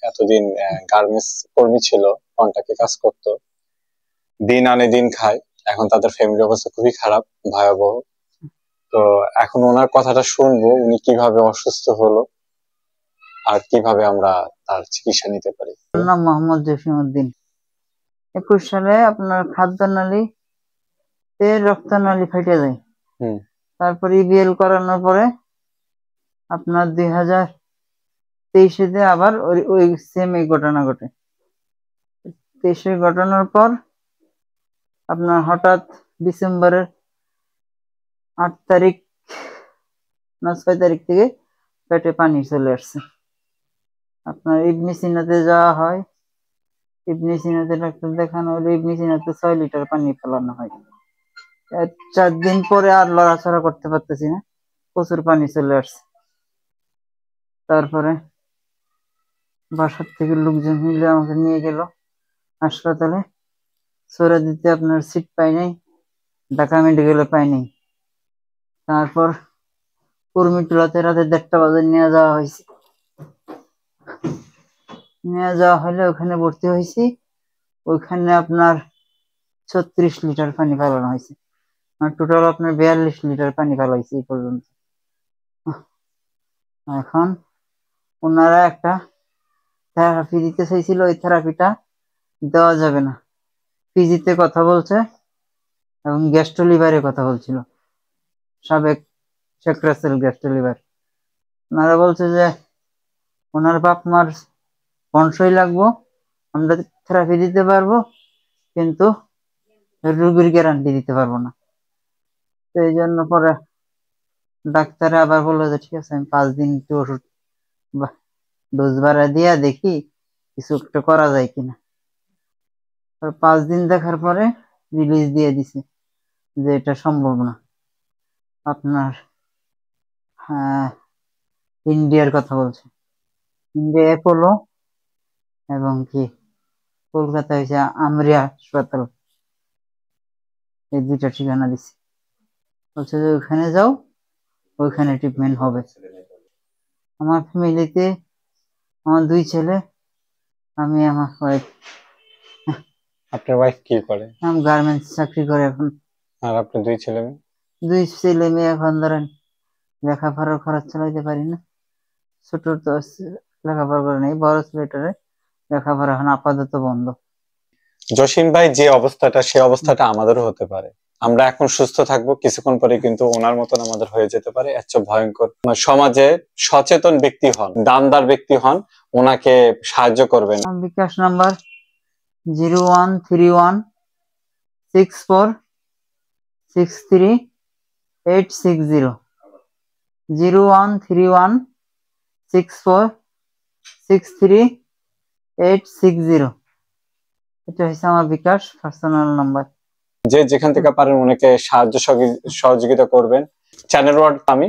এতদিন গার্মেন্টস কর্মী ছিল, কন্ট্রাক্টে কাজ করতো, দিন আনে দিন খায়। এখন তাদের ফ্যামিলি অবস্থা খুবই খারাপ, ভয়াবহ। তো এখন ওনার কথাটা শুনবো, উনি কিভাবে অসুস্থ হলো আর কিভাবে আমরা তার চিকিৎসা নিতে পারি। নাম মোহাম্মদ জসিমউদ্দিন। 21 সালে আপনার খাদ্যনালীতে রক্তনালী ফেটে যায়। তারপর ইবিএল করানোর পরে আপনার 2023-এ আবার ওই সেম এই ঘটনা ঘটে। 23-এর ঘটনার পর আপনার হঠাৎ ডিসেম্বরের 8 তারিখ না 6 তারিখ থেকে পেটে পানি চলে আসছে। আপনার ইবনে সিনাতে যাওয়া হয়, ইবনে সিনাতে ডাক্তার দেখানো হলে ইবনে সিনাতে 6 লিটার পানি ফেলানো হয়। 4 দিন পরে আর লড়াচড়া করতে পারতেছি না, প্রচুর পানি চলে আসছে। তারপরে বাসার থেকে লোকজন মিলে আমাকে নিয়ে গেল হাসপাতালে। সৌরাদিতে আপনার সিট পাই নাই, ঢাকা মেডিকেলে পাই নাই। তারপর কুর্মিটোলাতে রাতে 1:30 বাজে নিয়ে যাওয়া হয়েছে। নিয়ে যাওয়া হলে ওখানে ভর্তি হয়েছি। ওইখানে আপনার 36 লিটার পানি ফেলানো হয়েছে। টোটাল আপনার 42 লিটার পানি ফেলাইছে এই পর্যন্ত। এখন ওনারা একটা থেরাপি দিতে চাইছিল, ওই থেরাপিটা দেওয়া যাবে না। পিজিতে কথা বলছে এবং গ্যাস্ট্রো লিভারে কথা বলছিল, সাবেক শেখ রাসেল গ্যাস্ট্রো লিভার। ওনারা বলছে যে ওনার বাপ মার বংশই লাগবো, আমরা থেরাপি দিতে পারবো কিন্তু রোগীর গ্যারান্টি দিতে পারবো না। তো এই জন্য পরে ডাক্তার আবার বললো যে ঠিক আছে, আমি 5 দিন একটু ওষুধ ডোজ বাড়া দিয়া দেখি কিছু একটা করা যায় কিনা। 5 দিন দেখার পরে রিলিজ দিয়ে দিছে যে এটা সম্ভব না। আপনার ইন্ডিয়ার কথা বলছে, ইন্ডিয়া অ্যাপোলো এবং কি কলকাতা হয়েছে আমরিয়া হাসপাতাল, এই 2টা ঠিকানা দিচ্ছে। বলছে যে ওইখানে যাও, ওইখানে ট্রিটমেন্ট হবে। আমার ফ্যামিলিতে আমার 2 ছেলে, আমি, আমার ওয়াইফ। আপনার ওয়াইফ কি করে? আমি গার্মেন্টস চাকরি করে এখন। আর আপনার 2 ছেলে মেয়ে? 2 ছেলে মেয়ে এখন ধরেন লেখাপড়ার খরচ চালাইতে পারি না। ছোট তো লেখাপড়া করে নেই, বড় ছেলেটারে লেখাপড়া এখন আপাতত বন্ধ। জসিম ভাই যে অবস্থাটা, সে অবস্থাটা আমাদেরও হতে পারে। আমরা এখন সুস্থ থাকবো, কিছুক্ষণ পরে কিন্তু ওনার মতন আমাদের হয়ে যেতে পারে। এত ভয়ঙ্কর। সমাজে সচেতন ব্যক্তি হন, দানদার ব্যক্তি হন, ওনাকে সাহায্য করবেন। বিকাশ নাম্বার 0131646380, 0131646380। এটা হচ্ছে আমার বিকাশ পার্সোনাল নাম্বার। যে যেখান থেকে পারেন ওনাকে সাহায্য সহযোগিতা করবেন। চ্যানেল ওয়ার্ড আমি